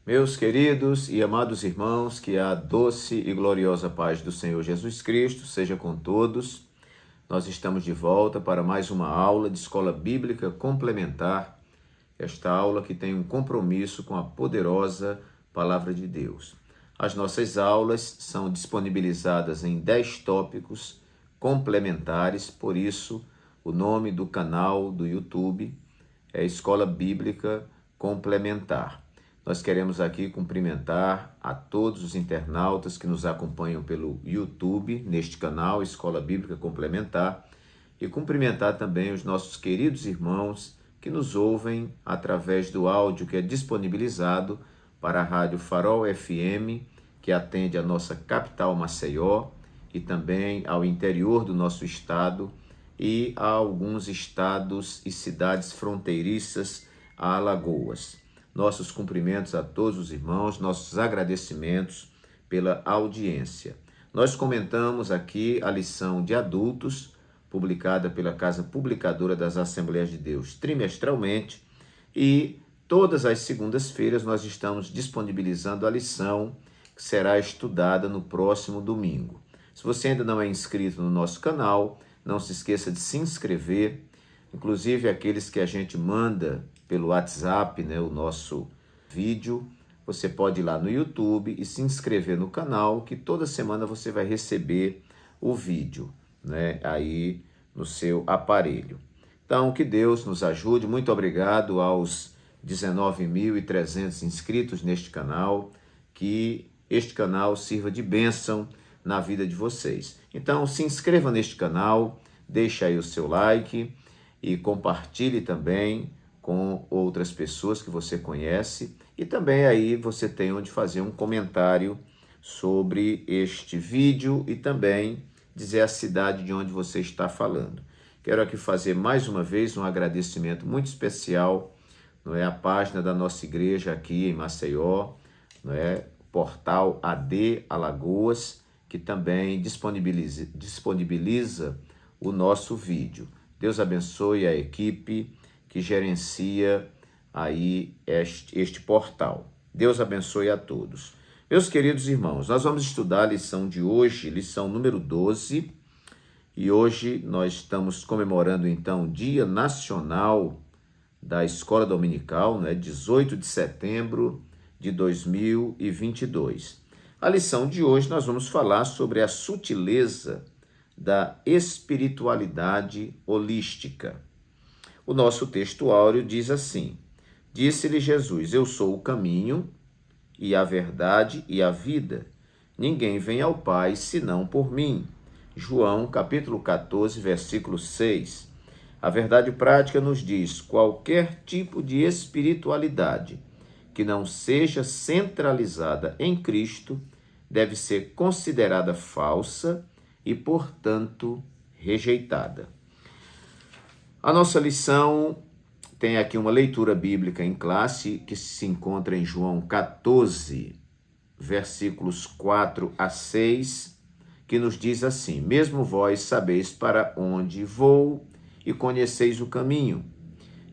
Meus queridos e amados irmãos, que a doce e gloriosa paz do Senhor Jesus Cristo seja com todos. Nós estamos de volta para mais uma aula de Escola Bíblica Complementar, esta aula que tem um compromisso com a poderosa Palavra de Deus. As nossas aulas são disponibilizadas em 10 tópicos complementares, por isso o nome do canal do YouTube é Escola Bíblica Complementar. Nós queremos aqui cumprimentar a todos os internautas que nos acompanham pelo YouTube, neste canal Escola Bíblica Complementar, e cumprimentar também os nossos queridos irmãos que nos ouvem através do áudio que é disponibilizado para a Rádio Farol FM, que atende a nossa capital Maceió e também ao interior do nosso estado e a alguns estados e cidades fronteiriças a Alagoas. Nossos cumprimentos a todos os irmãos, nossos agradecimentos pela audiência. Nós comentamos aqui a lição de adultos, publicada pela Casa Publicadora das Assembleias de Deus trimestralmente, e todas as segundas-feiras nós estamos disponibilizando a lição que será estudada no próximo domingo. Se você ainda não é inscrito no nosso canal, não se esqueça de se inscrever, inclusive aqueles que a gente manda pelo WhatsApp, o nosso vídeo, você pode ir lá no YouTube e se inscrever no canal, que toda semana você vai receber o vídeo, aí no seu aparelho. Então, que Deus nos ajude. Muito obrigado aos 19.300 inscritos neste canal, que este canal sirva de bênção na vida de vocês. Então, se inscreva neste canal, deixe aí o seu like e compartilhe também com outras pessoas que você conhece, e também aí você tem onde fazer um comentário sobre este vídeo e também dizer a cidade de onde você está falando. Quero aqui fazer mais uma vez um agradecimento muito especial, à página da nossa igreja aqui em Maceió, Portal AD Alagoas, que também disponibiliza o nosso vídeo. Deus abençoe a equipe que gerencia aí este portal. Deus abençoe a todos. Meus queridos irmãos, nós vamos estudar a lição de hoje, lição número 12, e hoje nós estamos comemorando então o Dia Nacional da Escola Dominical, 18 de setembro de 2022. A lição de hoje nós vamos falar sobre a sutileza da espiritualidade holística. O nosso texto áureo diz assim: Disse-lhe Jesus, eu sou o caminho e a verdade e a vida. Ninguém vem ao Pai senão por mim. João, capítulo 14, versículo 6. A verdade prática nos diz: qualquer tipo de espiritualidade que não seja centralizada em Cristo deve ser considerada falsa e, portanto, rejeitada. A nossa lição tem aqui uma leitura bíblica em classe que se encontra em João 14, versículos 4 a 6, que nos diz assim: Mesmo vós sabeis para onde vou e conheceis o caminho.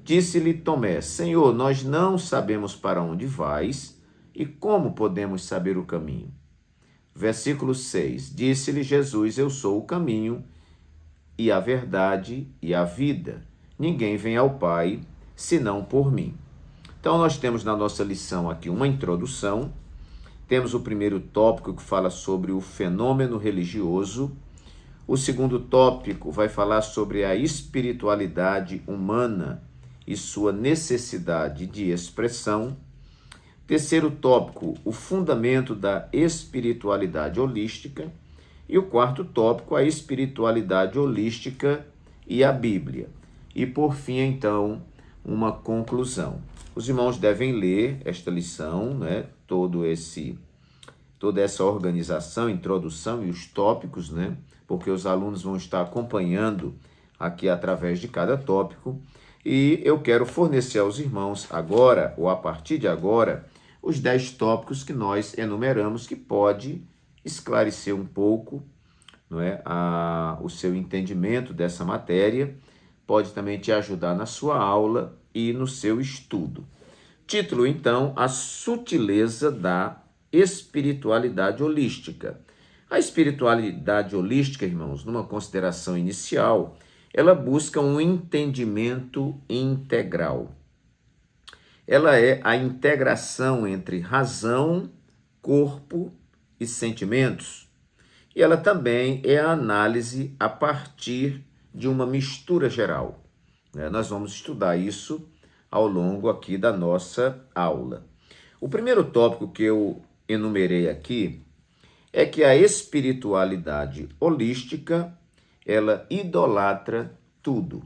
Disse-lhe Tomé: Senhor, nós não sabemos para onde vais e como podemos saber o caminho? Versículo 6, disse-lhe Jesus, eu sou o caminho e a verdade e a vida. Ninguém vem ao Pai senão por mim. Então nós temos na nossa lição aqui uma introdução, temos o primeiro tópico que fala sobre o fenômeno religioso, o segundo tópico vai falar sobre a espiritualidade humana e sua necessidade de expressão, terceiro tópico, o fundamento da espiritualidade holística, e o quarto tópico, a espiritualidade holística e a Bíblia. E por fim, então, uma conclusão. Os irmãos devem ler esta lição, toda essa organização, introdução e os tópicos, porque os alunos vão estar acompanhando aqui através de cada tópico. E eu quero fornecer aos irmãos agora, ou a partir de agora, os 10 tópicos que nós enumeramos, que pode esclarecer um pouco o seu entendimento dessa matéria, pode também te ajudar na sua aula e no seu estudo. Título, então, A Sutileza da Espiritualidade Holística. A espiritualidade holística, irmãos, numa consideração inicial, ela busca um entendimento integral. Ela é a integração entre razão, corpo e sentimentos. E ela também é a análise a partir de uma mistura geral. Nós vamos estudar isso ao longo aqui da nossa aula. O primeiro tópico que eu enumerei aqui é que a espiritualidade holística, ela idolatra tudo.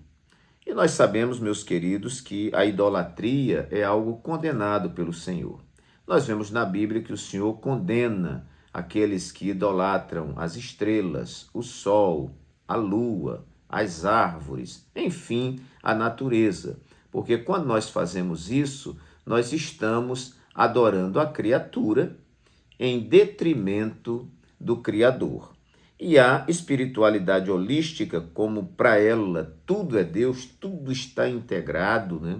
E nós sabemos, meus queridos, que a idolatria é algo condenado pelo Senhor. Nós vemos na Bíblia que o Senhor condena aqueles que idolatram as estrelas, o sol, a lua, as árvores, enfim, a natureza. Porque quando nós fazemos isso, nós estamos adorando a criatura em detrimento do Criador. E a espiritualidade holística, como para ela tudo é Deus, tudo está integrado, né?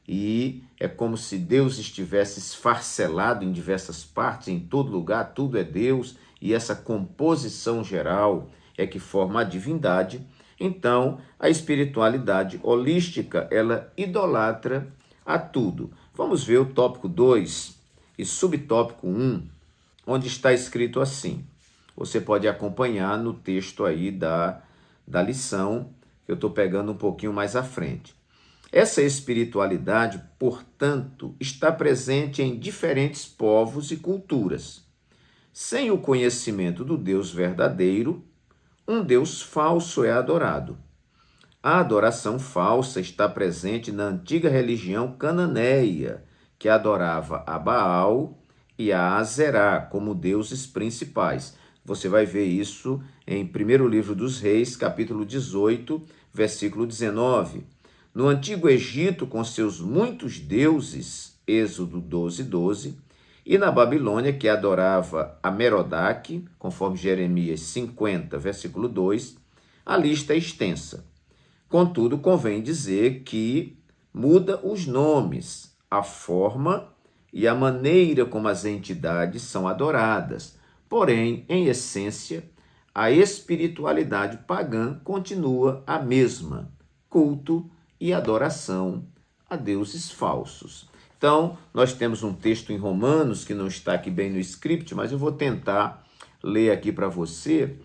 E é como se Deus estivesse esfarcelado em diversas partes, em todo lugar, tudo é Deus, e essa composição geral é que forma a divindade. Então, a espiritualidade holística, ela idolatra a tudo. Vamos ver o tópico 2 e subtópico 1, onde está escrito assim. Você pode acompanhar no texto aí da lição, que eu estou pegando um pouquinho mais à frente. Essa espiritualidade, portanto, está presente em diferentes povos e culturas. Sem o conhecimento do Deus verdadeiro, um Deus falso é adorado. A adoração falsa está presente na antiga religião cananeia, que adorava a Baal e a Azerá como deuses principais. Você vai ver isso em 1º livro dos Reis, capítulo 18, versículo 19. No Antigo Egito, com seus muitos deuses, Êxodo 12, 12, e na Babilônia, que adorava a Merodach, conforme Jeremias 50, versículo 2, a lista é extensa. Contudo, convém dizer que muda os nomes, a forma e a maneira como as entidades são adoradas. Porém, em essência, a espiritualidade pagã continua a mesma, culto e adoração a deuses falsos. Então, nós temos um texto em Romanos, que não está aqui bem no script, mas eu vou tentar ler aqui para você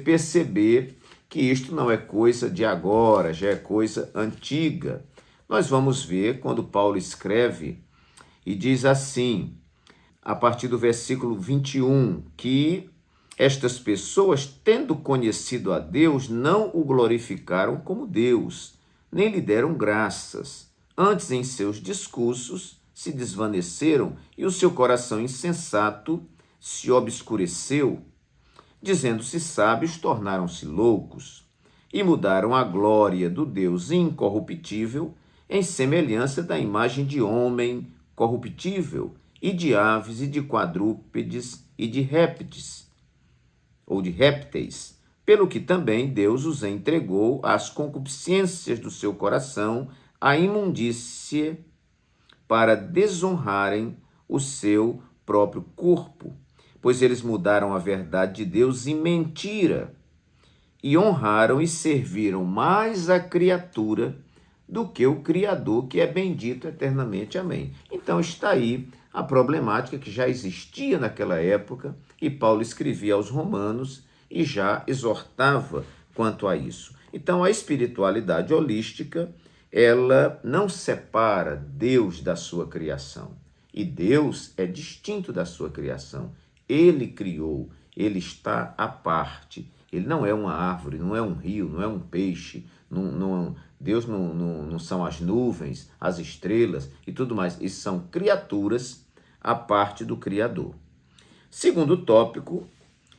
perceber que isto não é coisa de agora, já é coisa antiga. Nós vamos ver quando Paulo escreve e diz assim, a partir do versículo 21, que estas pessoas, tendo conhecido a Deus, não o glorificaram como Deus, nem lhe deram graças. Antes, em seus discursos, se desvaneceram e o seu coração insensato se obscureceu. Dizendo-se sábios, tornaram-se loucos e mudaram a glória do Deus incorruptível em semelhança da imagem de homem corruptível e de aves e de quadrúpedes e de répteis, pelo que também Deus os entregou às concupiscências do seu coração, à imundície, para desonrarem o seu próprio corpo, pois eles mudaram a verdade de Deus em mentira e honraram e serviram mais a criatura do que o Criador, que é bendito eternamente. Amém. Então está aí a problemática que já existia naquela época e Paulo escrevia aos Romanos e já exortava quanto a isso. Então a espiritualidade holística, ela não separa Deus da sua criação. E Deus é distinto da sua criação. Ele criou, ele está à parte. Ele não é uma árvore, não é um rio, não é um peixe. Deus não são as nuvens, as estrelas e tudo mais. Isso são criaturas à parte do Criador. Segundo tópico,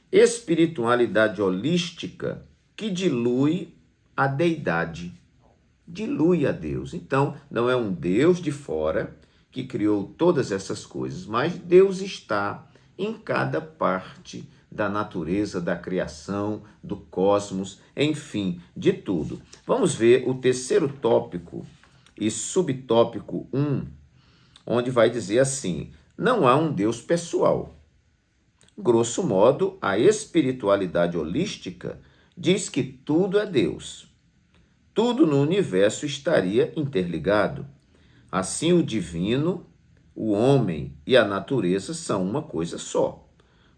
espiritualidade holística que dilui a deidade. Dilui a Deus. Então, não é um Deus de fora que criou todas essas coisas, mas Deus está em cada parte da natureza, da criação, do cosmos, enfim, de tudo. Vamos ver o terceiro tópico e subtópico 1, onde vai dizer assim: não há um Deus pessoal. Grosso modo, a espiritualidade holística diz que tudo é Deus. Tudo no universo estaria interligado. Assim, o divino, o homem e a natureza são uma coisa só.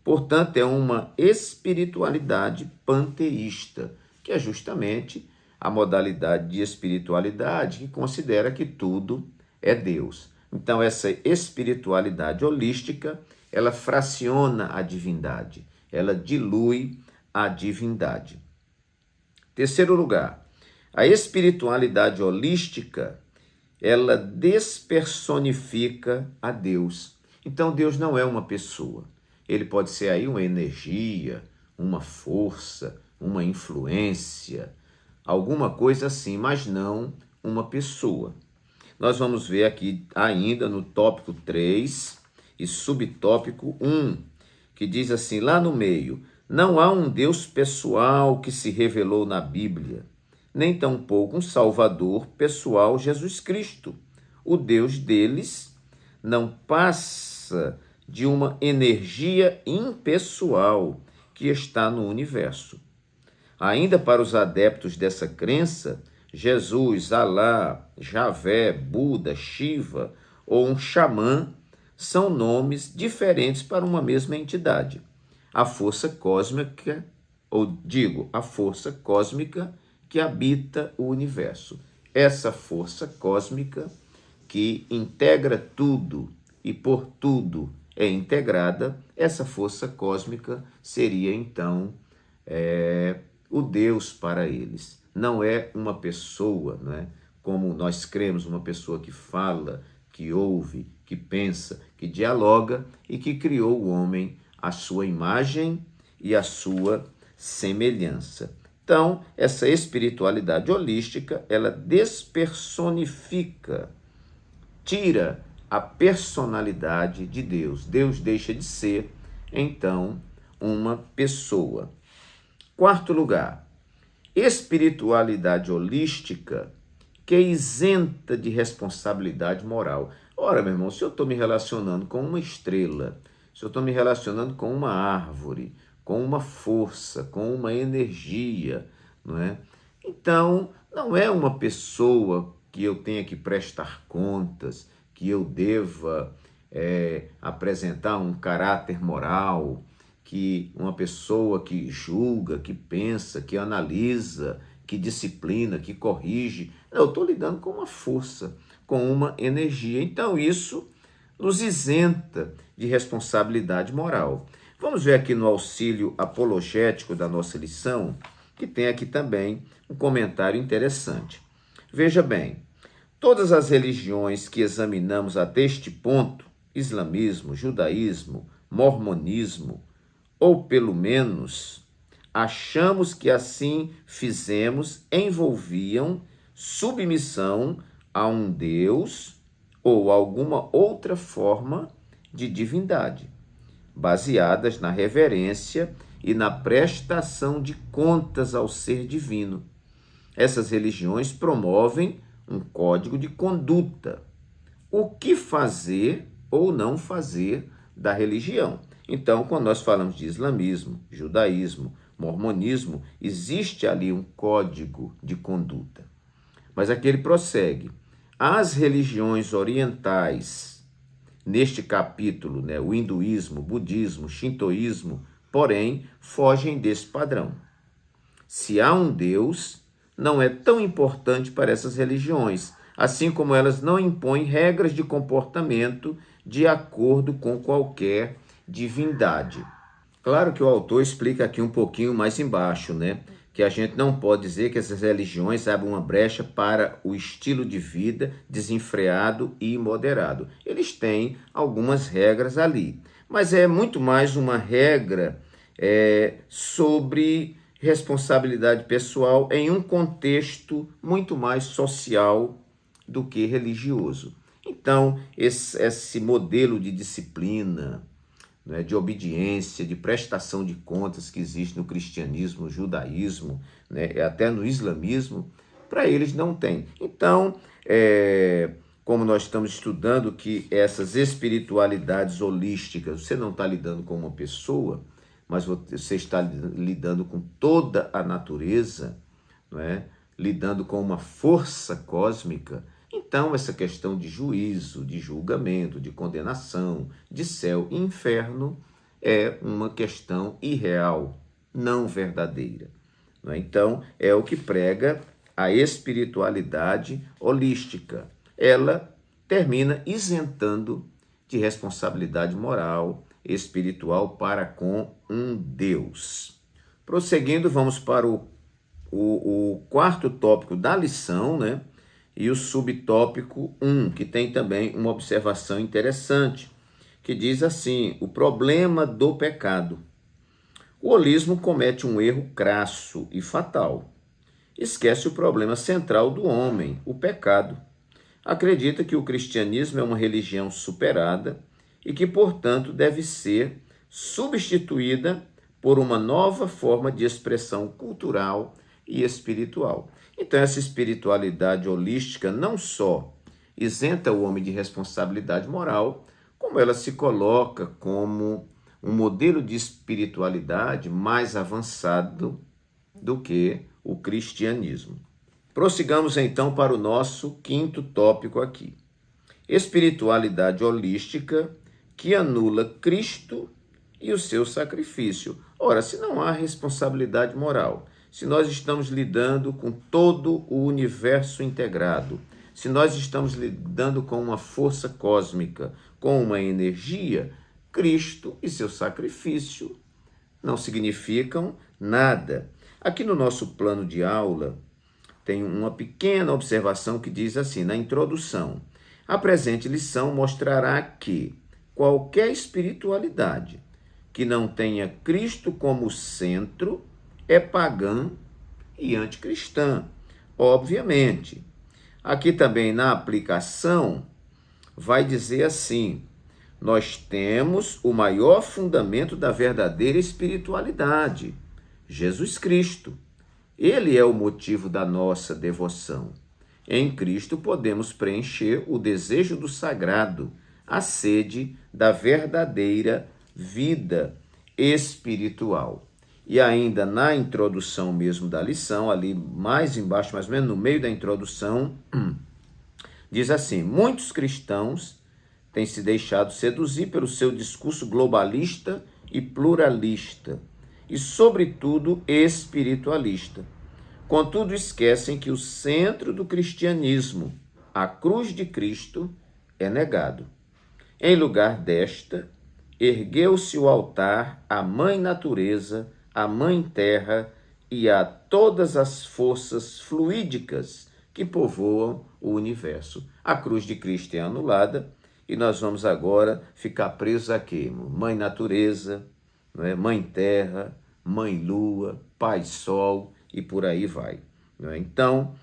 Portanto, é uma espiritualidade panteísta, que é justamente a modalidade de espiritualidade que considera que tudo é Deus. Então, essa espiritualidade holística, ela fraciona a divindade, ela dilui a divindade. Terceiro lugar, a espiritualidade holística, ela despersonifica a Deus. Então, Deus não é uma pessoa. Ele pode ser aí uma energia, uma força, uma influência, alguma coisa assim, mas não uma pessoa. Nós vamos ver aqui ainda no tópico 3 e subtópico 1, que diz assim, lá no meio: não há um Deus pessoal que se revelou na Bíblia, nem tampouco um Salvador pessoal, Jesus Cristo. O Deus deles não passa de uma energia impessoal que está no universo. Ainda para os adeptos dessa crença, Jesus, Alá, Javé, Buda, Shiva ou um xamã são nomes diferentes para uma mesma entidade. A força cósmica, a força cósmica que habita o universo. Essa força cósmica que integra tudo e por tudo é integrada, essa força cósmica seria então o Deus para eles. Não é uma pessoa, não é? Como nós cremos, uma pessoa que fala, que ouve, que pensa, que dialoga e que criou o homem à sua imagem e à sua semelhança. Então, essa espiritualidade holística, ela despersonifica, tira a personalidade de Deus. Deus deixa de ser, então, uma pessoa. Quarto lugar, espiritualidade holística que é isenta de responsabilidade moral. Ora, meu irmão, se eu estou me relacionando com uma estrela, se eu estou me relacionando com uma árvore, com uma força, com uma energia, não é? Então, não é uma pessoa que eu tenha que prestar contas, que eu deva apresentar um caráter moral, que uma pessoa que julga, que pensa, que analisa, que disciplina, que corrige. Não, eu estou lidando com uma força, com uma energia. Então, isso nos isenta de responsabilidade moral. Vamos ver aqui no auxílio apologético da nossa lição, que tem aqui também um comentário interessante. Veja bem, todas as religiões que examinamos até este ponto, islamismo, judaísmo, mormonismo, ou pelo menos achamos que assim fizemos, envolviam submissão a um Deus ou alguma outra forma de divindade, baseadas na reverência e na prestação de contas ao ser divino. Essas religiões promovem um código de conduta, o que fazer ou não fazer da religião. Então, quando nós falamos de islamismo, judaísmo, mormonismo, existe ali um código de conduta. Mas aqui ele prossegue. As religiões orientais, neste capítulo, o hinduísmo, budismo, shintoísmo, porém, fogem desse padrão. Se há um Deus, não é tão importante para essas religiões, assim como elas não impõem regras de comportamento de acordo com qualquer divindade. Claro que o autor explica aqui um pouquinho mais embaixo, que a gente não pode dizer que essas religiões abrem uma brecha para o estilo de vida desenfreado e imoderado. Eles têm algumas regras ali, mas é muito mais uma regra sobre responsabilidade pessoal em um contexto muito mais social do que religioso. Então, esse modelo de disciplina, de obediência, de prestação de contas que existe no cristianismo, no judaísmo, até no islamismo, para eles não tem. Então, como nós estamos estudando que essas espiritualidades holísticas, você não está lidando com uma pessoa, mas você está lidando com toda a natureza, não é? Lidando com uma força cósmica. Então, essa questão de juízo, de julgamento, de condenação, de céu e inferno é uma questão irreal, não verdadeira. Não é? Então, é o que prega a espiritualidade holística. Ela termina isentando de responsabilidade moral, espiritual para com um Deus. Prosseguindo, vamos para o quarto tópico da lição, né? E o subtópico 1, que tem também uma observação interessante, que diz assim: o problema do pecado. O holismo comete um erro crasso e fatal. Esquece o problema central do homem, o pecado. Acredita que o cristianismo é uma religião superada e que, portanto, deve ser substituída por uma nova forma de expressão cultural e espiritual. Então, essa espiritualidade holística não só isenta o homem de responsabilidade moral, como ela se coloca como um modelo de espiritualidade mais avançado do que o cristianismo. Prossigamos então para o nosso quinto tópico aqui. Espiritualidade holística que anula Cristo e o seu sacrifício. Ora, se não há responsabilidade moral, se nós estamos lidando com todo o universo integrado, se nós estamos lidando com uma força cósmica, com uma energia, Cristo e seu sacrifício não significam nada. Aqui no nosso plano de aula, tem uma pequena observação que diz assim, na introdução: a presente lição mostrará que qualquer espiritualidade que não tenha Cristo como centro é pagã e anticristã. Obviamente, aqui também na aplicação vai dizer assim: nós temos o maior fundamento da verdadeira espiritualidade, Jesus Cristo. Ele é o motivo da nossa devoção. Em Cristo podemos preencher o desejo do sagrado, a sede da verdadeira vida espiritual. E ainda na introdução mesmo da lição, ali mais embaixo, mais ou menos no meio da introdução, diz assim: muitos cristãos têm se deixado seduzir pelo seu discurso globalista e pluralista, e, sobretudo, espiritualista. Contudo, esquecem que o centro do cristianismo, a cruz de Cristo, é negado. Em lugar desta, ergueu-se o altar à Mãe Natureza, à Mãe Terra e a todas as forças fluídicas que povoam o universo. A cruz de Cristo é anulada e nós vamos agora ficar presos aqui: Mãe Natureza, não é? Mãe Terra, Mãe Lua, Pai Sol e por aí vai. Não é? Então,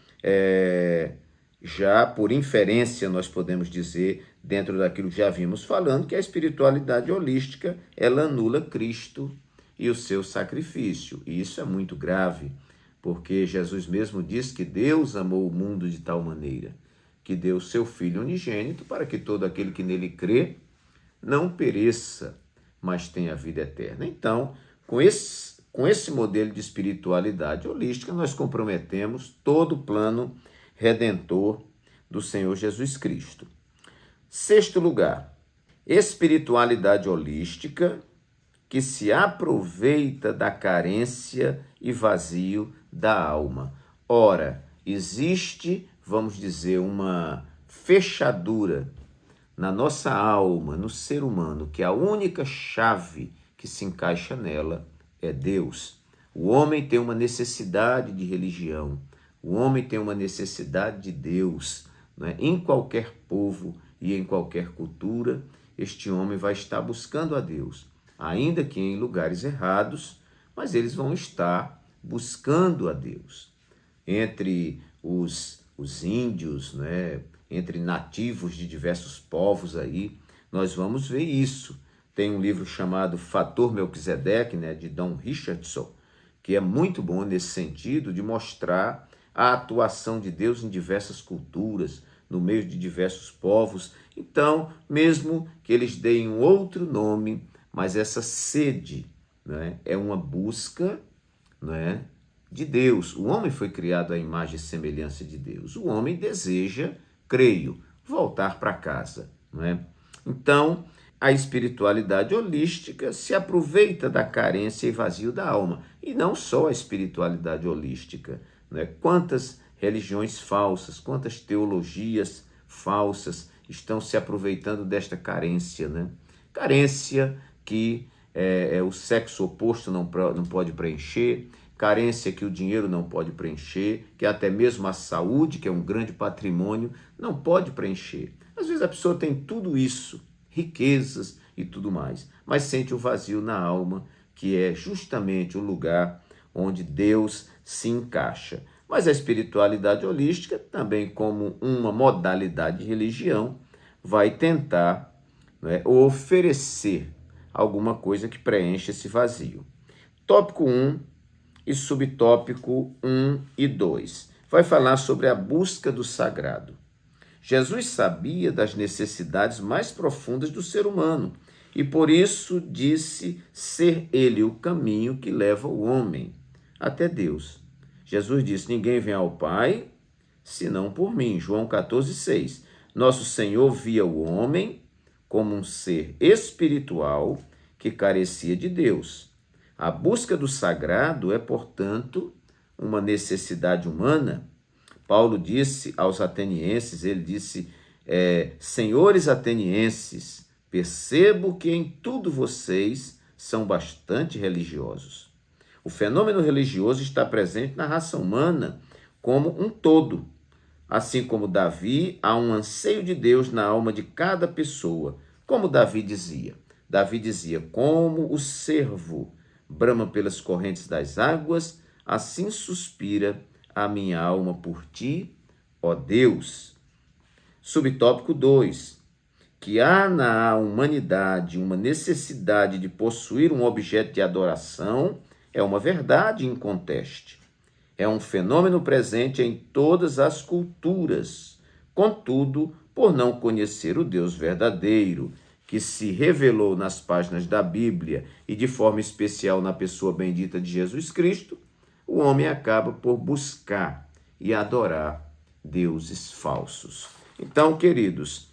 já por inferência nós podemos dizer, dentro daquilo que já vimos falando, que a espiritualidade holística, ela anula Cristo e o seu sacrifício. E isso é muito grave, porque Jesus mesmo diz que Deus amou o mundo de tal maneira que deu seu Filho unigênito para que todo aquele que nele crê não pereça, mas tenha vida eterna. Então, com esse modelo de espiritualidade holística, nós comprometemos todo o plano redentor do Senhor Jesus Cristo. Sexto lugar, espiritualidade holística que se aproveita da carência e vazio da alma. Ora, existe, vamos dizer, uma fechadura na nossa alma, no ser humano, que a única chave que se encaixa nela é Deus. O homem tem uma necessidade de religião, o homem tem uma necessidade de Deus, né? Em qualquer povo e em qualquer cultura, este homem vai estar buscando a Deus, ainda que em lugares errados, mas eles vão estar buscando a Deus. Entre os índios, né? Entre nativos de diversos povos aí, nós vamos ver isso. Tem um livro chamado Fator Melquisedeque, né, de Don Richardson, que é muito bom nesse sentido de mostrar a atuação de Deus em diversas culturas, no meio de diversos povos. Então, mesmo que eles deem um outro nome, mas essa sede, né, é uma busca, né, de Deus. O homem foi criado à imagem e semelhança de Deus. O homem deseja, creio, voltar para casa, né? Então, a espiritualidade holística se aproveita da carência e vazio da alma. E não só a espiritualidade holística, né? Quantas religiões falsas, quantas teologias falsas estão se aproveitando desta carência, né? Carência que o sexo oposto não pode preencher, carência que o dinheiro não pode preencher, que até mesmo a saúde, que é um grande patrimônio, não pode preencher. Às vezes a pessoa tem tudo isso, riquezas e tudo mais, mas sente o vazio na alma, que é justamente o lugar onde Deus se encaixa. Mas a espiritualidade holística, também como uma modalidade de religião, vai tentar, né, oferecer alguma coisa que preencha esse vazio. Tópico 1 e subtópico 1 e 2. Vai falar sobre a busca do sagrado. Jesus sabia das necessidades mais profundas do ser humano e por isso disse ser ele o caminho que leva o homem até Deus. Jesus disse: ninguém vem ao Pai senão por mim. João 14,6. Nosso Senhor via o homem como um ser espiritual que carecia de Deus. A busca do sagrado é, portanto, uma necessidade humana. Paulo disse aos atenienses, ele disse, senhores atenienses, percebo que em tudo vocês são bastante religiosos. O fenômeno religioso está presente na raça humana como um todo. Assim como Davi, há um anseio de Deus na alma de cada pessoa. Como Davi dizia, como o cervo brama pelas correntes das águas, assim suspira a minha alma por ti, ó Deus. Subtópico 2. Que há na humanidade uma necessidade de possuir um objeto de adoração é uma verdade inconteste. É um fenômeno presente em todas as culturas. Contudo, por não conhecer o Deus verdadeiro, que se revelou nas páginas da Bíblia e de forma especial na pessoa bendita de Jesus Cristo, o homem acaba por buscar e adorar deuses falsos. Então, queridos,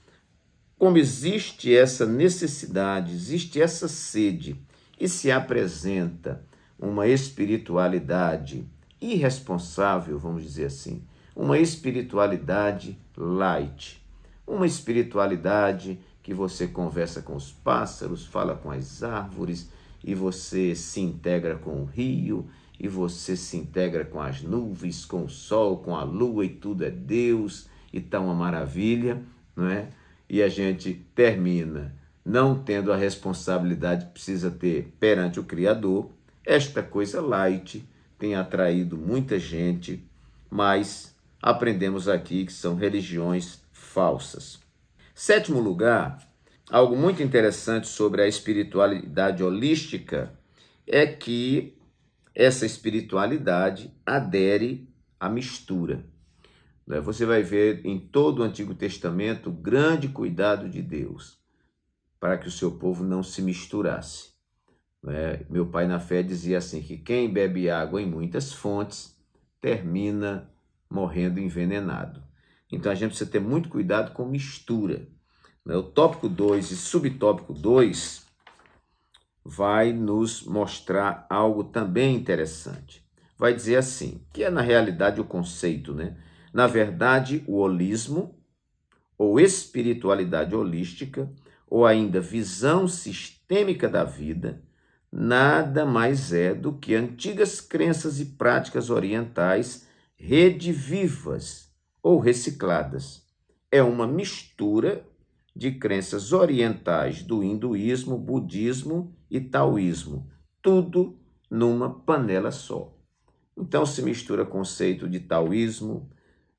como existe essa necessidade, existe essa sede e se apresenta uma espiritualidade irresponsável, vamos dizer assim, uma espiritualidade light, uma espiritualidade que você conversa com os pássaros, fala com as árvores, e você se integra com o rio, e você se integra com as nuvens, com o sol, com a lua, e tudo é Deus, e está uma maravilha, não é? E a gente termina não tendo a responsabilidade que precisa ter perante o Criador. Esta coisa light tem atraído muita gente, mas aprendemos aqui que são religiões falsas. Sétimo lugar, algo muito interessante sobre a espiritualidade holística é que essa espiritualidade adere à mistura. Você vai ver em todo o Antigo Testamento o grande cuidado de Deus para que o seu povo não se misturasse. Meu pai na fé dizia assim, que quem bebe água em muitas fontes termina morrendo envenenado. Então a gente precisa ter muito cuidado com mistura. O tópico 2 e subtópico 2 vai nos mostrar algo também interessante. Vai dizer assim, que é na realidade o conceito, né? Na verdade, o holismo, ou espiritualidade holística, ou ainda visão sistêmica da vida, nada mais é do que antigas crenças e práticas orientais redivivas ou recicladas. É uma mistura de crenças orientais do hinduísmo, budismo e taoísmo, tudo numa panela só. Então se mistura conceito de taoísmo,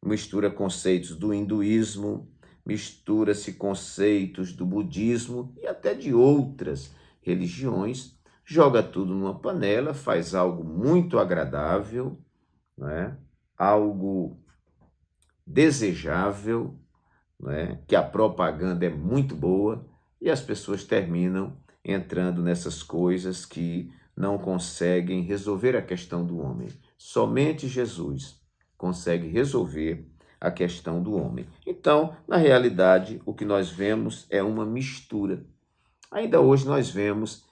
mistura conceitos do hinduísmo, mistura-se conceitos do budismo e até de outras religiões, joga tudo numa panela, faz algo muito agradável, né? Algo desejável, né, que a propaganda é muito boa e as pessoas terminam entrando nessas coisas que não conseguem resolver a questão do homem. Somente Jesus consegue resolver a questão do homem. Então, na realidade, o que nós vemos é uma mistura. Ainda hoje nós vemos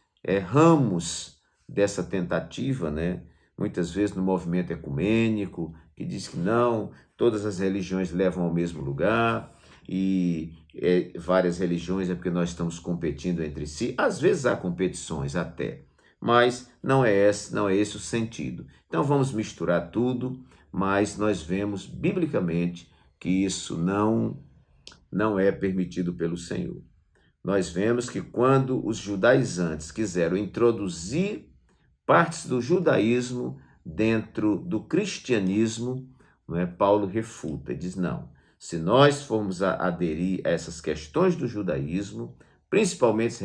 ramos dessa tentativa, né? Muitas vezes no movimento ecumênico, que diz que não, todas as religiões levam ao mesmo lugar, e várias religiões é porque nós estamos competindo entre si. Às vezes há competições até, mas não é esse o sentido. Então vamos misturar tudo, mas nós vemos biblicamente que isso não é permitido pelo Senhor. Nós vemos que quando os judaizantes quiseram introduzir partes do judaísmo dentro do cristianismo, Paulo refuta e diz, não, se nós formos aderir a essas questões do judaísmo, principalmente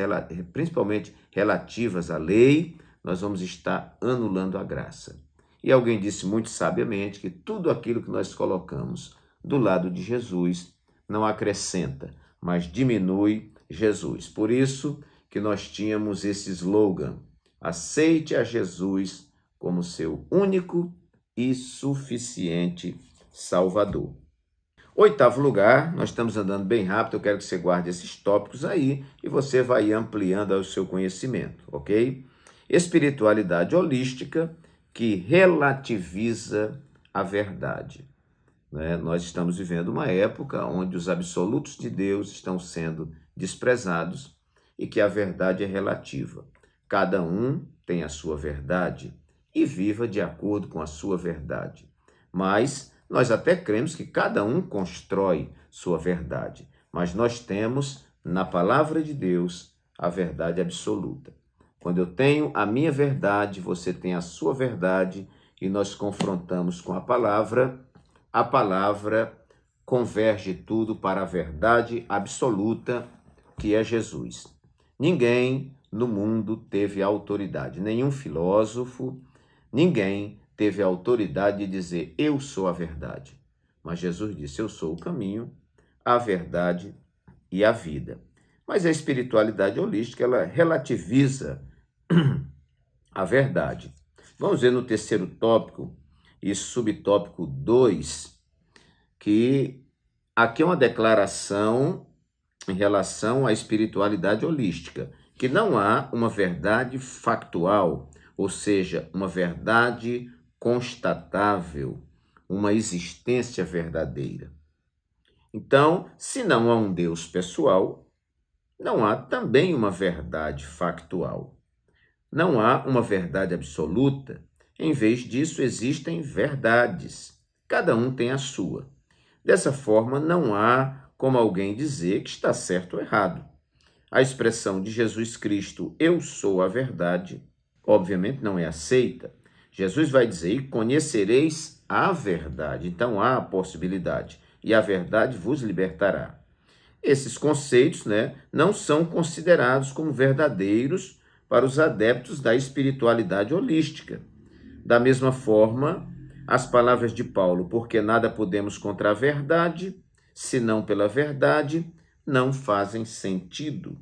relativas à lei, nós vamos estar anulando a graça. E alguém disse muito sabiamente que tudo aquilo que nós colocamos do lado de Jesus não acrescenta, mas diminui Jesus. Por isso que nós tínhamos esse slogan, aceite a Jesus como seu único e suficiente Salvador. 8º lugar, nós estamos andando bem rápido, eu quero que você guarde esses tópicos aí e você vai ampliando o seu conhecimento, ok? Espiritualidade holística que relativiza a verdade. Nós estamos vivendo uma época onde os absolutos de Deus estão sendo desprezados e que a verdade é relativa. Cada um tem a sua verdade e viva de acordo com a sua verdade. Mas nós até cremos que cada um constrói sua verdade, mas nós temos na palavra de Deus a verdade absoluta. Quando eu tenho a minha verdade, você tem a sua verdade e nós confrontamos com a palavra converge tudo para a verdade absoluta, que é Jesus. Ninguém no mundo teve autoridade, nenhum filósofo, ninguém teve a autoridade de dizer, eu sou a verdade. Mas Jesus disse, eu sou o caminho, a verdade e a vida. Mas a espiritualidade holística, ela relativiza a verdade. Vamos ver no 3º tópico e subtópico 2, que aqui é uma declaração em relação à espiritualidade holística, que não há uma verdade factual, ou seja, uma verdade constatável, uma existência verdadeira. Então, se não há um Deus pessoal, não há também uma verdade factual. Não há uma verdade absoluta. Em vez disso, existem verdades. Cada um tem a sua. Dessa forma, não há como alguém dizer que está certo ou errado. A expressão de Jesus Cristo, eu sou a verdade, obviamente não é aceita. Jesus vai dizer, conhecereis a verdade. Então há a possibilidade, e a verdade vos libertará. Esses conceitos, não são considerados como verdadeiros para os adeptos da espiritualidade holística. Da mesma forma, as palavras de Paulo, porque nada podemos contra a verdade, senão pela verdade, não fazem sentido.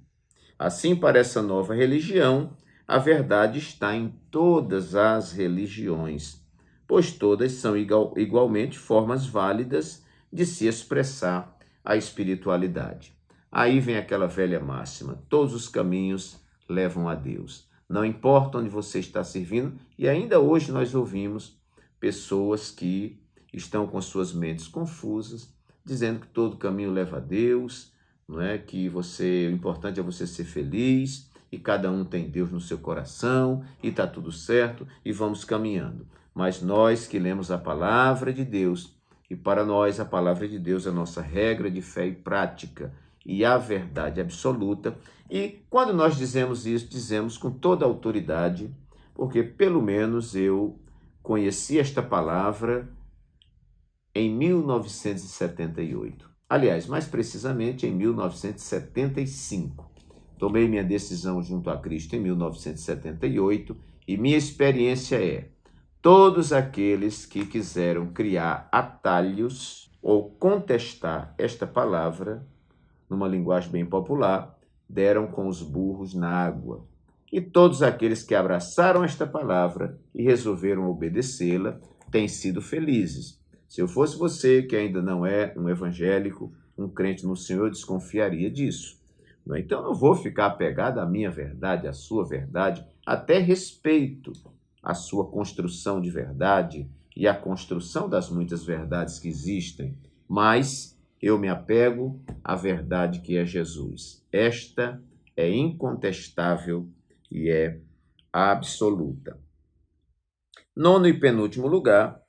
Assim, para essa nova religião, a verdade está em todas as religiões, pois todas são igualmente formas válidas de se expressar a espiritualidade. Aí vem aquela velha máxima, todos os caminhos levam a Deus. Não importa onde você está servindo, e ainda hoje nós ouvimos pessoas que estão com suas mentes confusas, dizendo que todo caminho leva a Deus, não é? Que o importante é você ser feliz, e cada um tem Deus no seu coração, e está tudo certo, e vamos caminhando. Mas nós que lemos a palavra de Deus, e para nós a palavra de Deus é a nossa regra de fé e prática, e a verdade absoluta. E quando nós dizemos isso, dizemos com toda a autoridade, porque pelo menos eu conheci esta palavra em 1978. Aliás, mais precisamente em 1975. Tomei minha decisão junto a Cristo em 1978 e minha experiência é: todos aqueles que quiseram criar atalhos ou contestar esta palavra, numa linguagem bem popular, deram com os burros na água. E todos aqueles que abraçaram esta palavra e resolveram obedecê-la têm sido felizes. Se eu fosse você, que ainda não é um evangélico, um crente no Senhor, eu desconfiaria disso. Então, eu não vou ficar apegado à minha verdade, à sua verdade, até respeito à sua construção de verdade e à construção das muitas verdades que existem, mas eu me apego à verdade que é Jesus. Esta é incontestável e é absoluta. Nono e penúltimo lugar,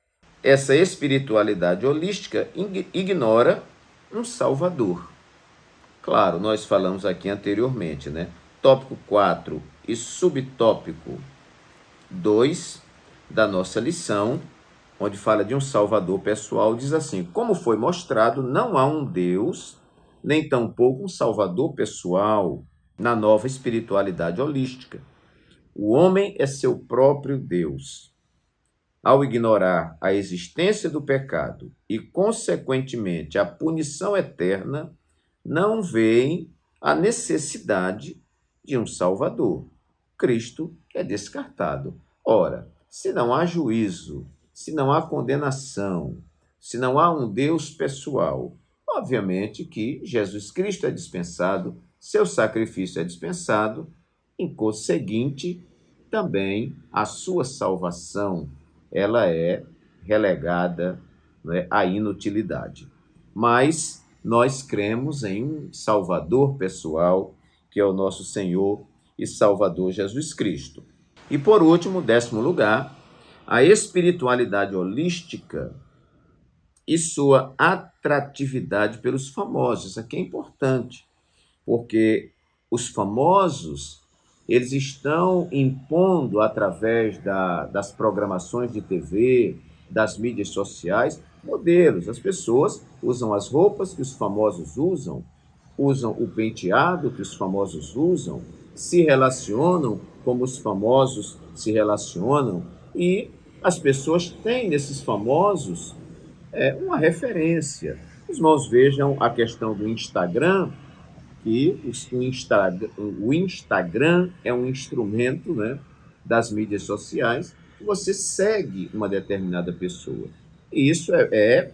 essa espiritualidade holística ignora um Salvador. Claro, nós falamos aqui anteriormente, né? Tópico 4 e subtópico 2 da nossa lição, onde fala de um Salvador pessoal, diz assim: como foi mostrado, não há um Deus, nem tampouco um Salvador pessoal na nova espiritualidade holística. O homem é seu próprio Deus. Ao ignorar a existência do pecado e, consequentemente, a punição eterna, não veem a necessidade de um Salvador. Cristo é descartado. Ora, se não há juízo, se não há condenação, se não há um Deus pessoal, obviamente que Jesus Cristo é dispensado, seu sacrifício é dispensado, em conseguinte, também a sua salvação, ela é relegada, né, à inutilidade. Mas nós cremos em um Salvador pessoal, que é o nosso Senhor e Salvador Jesus Cristo. E por último, 10º lugar, a espiritualidade holística e sua atratividade pelos famosos. Isso aqui é importante, porque os famosos, eles estão impondo através das programações de TV, das mídias sociais, modelos. As pessoas usam as roupas que os famosos usam o penteado que os famosos usam, se relacionam como os famosos se relacionam, e as pessoas têm nesses famosos uma referência. Os irmãos vejam a questão do Instagram, que o Instagram é um instrumento, né, das mídias sociais, que você segue uma determinada pessoa. E isso é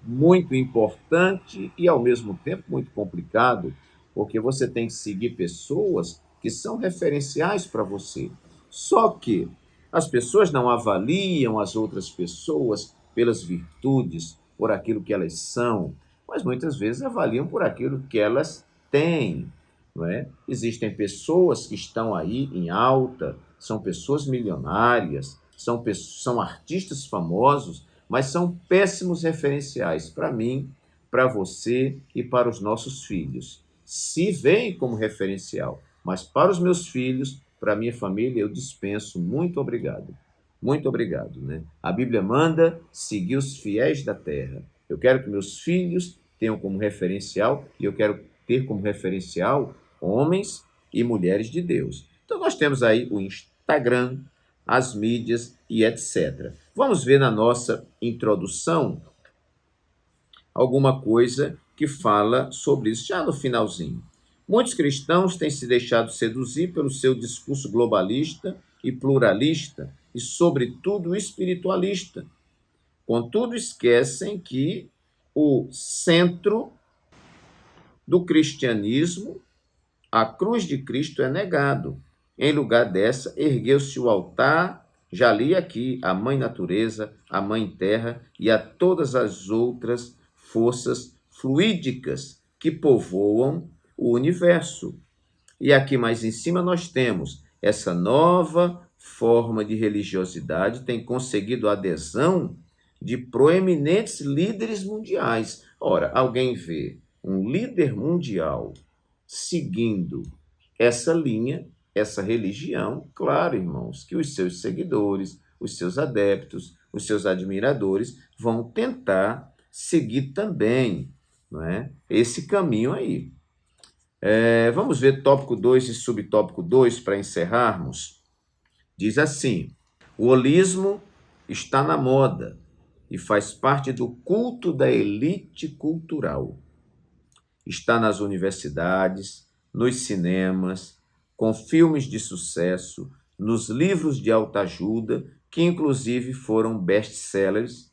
muito importante e, ao mesmo tempo, muito complicado, porque você tem que seguir pessoas que são referenciais para você. Só que as pessoas não avaliam as outras pessoas pelas virtudes, por aquilo que elas são, mas muitas vezes avaliam por aquilo que elas têm, não é? Existem pessoas que estão aí em alta, são pessoas milionárias, são artistas famosos, mas são péssimos referenciais para mim, para você e para os nossos filhos. Se veem como referencial, mas para os meus filhos, para a minha família, eu dispenso. Muito obrigado. Muito obrigado, né? A Bíblia manda seguir os fiéis da terra. Eu quero que meus filhos tenham como referencial, e eu quero ter como referencial homens e mulheres de Deus. Então nós temos aí o Instagram, as mídias e etc. Vamos ver na nossa introdução alguma coisa que fala sobre isso, já no finalzinho. Muitos cristãos têm se deixado seduzir pelo seu discurso globalista e pluralista e, sobretudo, espiritualista. Contudo, esquecem que o centro do cristianismo, a cruz de Cristo, é negado. Em lugar dessa, ergueu-se o altar, já li aqui, a Mãe Natureza, a Mãe Terra e a todas as outras forças fluídicas que povoam o universo. E aqui mais em cima nós temos essa nova forma de religiosidade, tem conseguido a adesão de proeminentes líderes mundiais. Ora, alguém vê um líder mundial seguindo essa linha, essa religião, claro, irmãos, que os seus seguidores, os seus adeptos, os seus admiradores vão tentar seguir também, não é? Esse caminho aí. Vamos ver tópico 2 e subtópico 2 para encerrarmos. Diz assim: o holismo está na moda. e faz parte do culto da elite cultural. Está nas universidades, nos cinemas, com filmes de sucesso, nos livros de autoajuda, que inclusive foram best-sellers,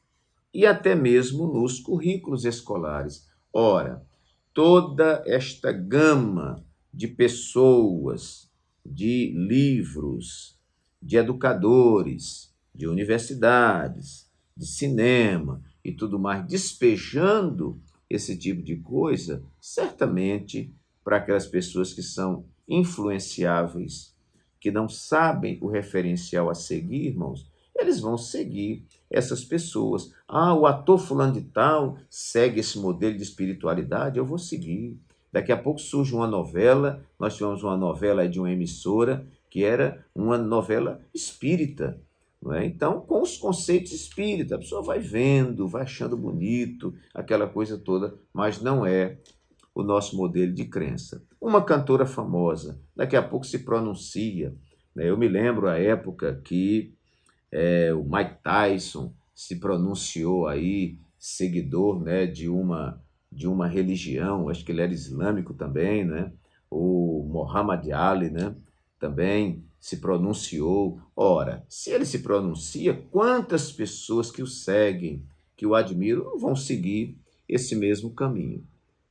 e até mesmo nos currículos escolares. Ora, toda esta gama de pessoas, de livros, de educadores, de universidades, de cinema e tudo mais, despejando esse tipo de coisa, certamente para aquelas pessoas que são influenciáveis, que não sabem o referencial a seguir, irmãos, eles vão seguir essas pessoas. Ah, o ator fulano de tal segue esse modelo de espiritualidade, eu vou seguir. Daqui a pouco surge uma novela, nós tivemos uma novela de uma emissora, que era uma novela espírita, não é? Então, com os conceitos espíritas, a pessoa vai vendo, vai achando bonito, aquela coisa toda, mas não é o nosso modelo de crença. Uma cantora famosa, daqui a pouco se pronuncia, né? Eu me lembro a época que o Mike Tyson se pronunciou aí, seguidor, né, de uma religião, acho que ele era islâmico também, né? O Muhammad Ali, né, também se pronunciou. Ora, se ele se pronuncia, quantas pessoas que o seguem, que o admiram, não vão seguir esse mesmo caminho?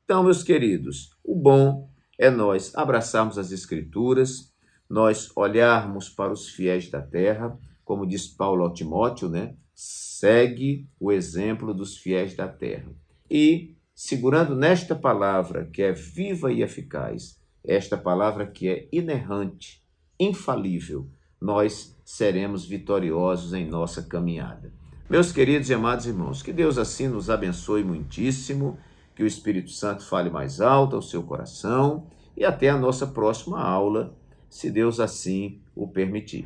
Então, meus queridos, o bom é nós abraçarmos as Escrituras, nós olharmos para os fiéis da terra, como diz Paulo ao Timóteo, né? Segue o exemplo dos fiéis da terra. E, segurando nesta palavra que é viva e eficaz, esta palavra que é inerrante, infalível, nós seremos vitoriosos em nossa caminhada. Meus queridos e amados irmãos, que Deus assim nos abençoe muitíssimo, que o Espírito Santo fale mais alto ao seu coração e até a nossa próxima aula, se Deus assim o permitir.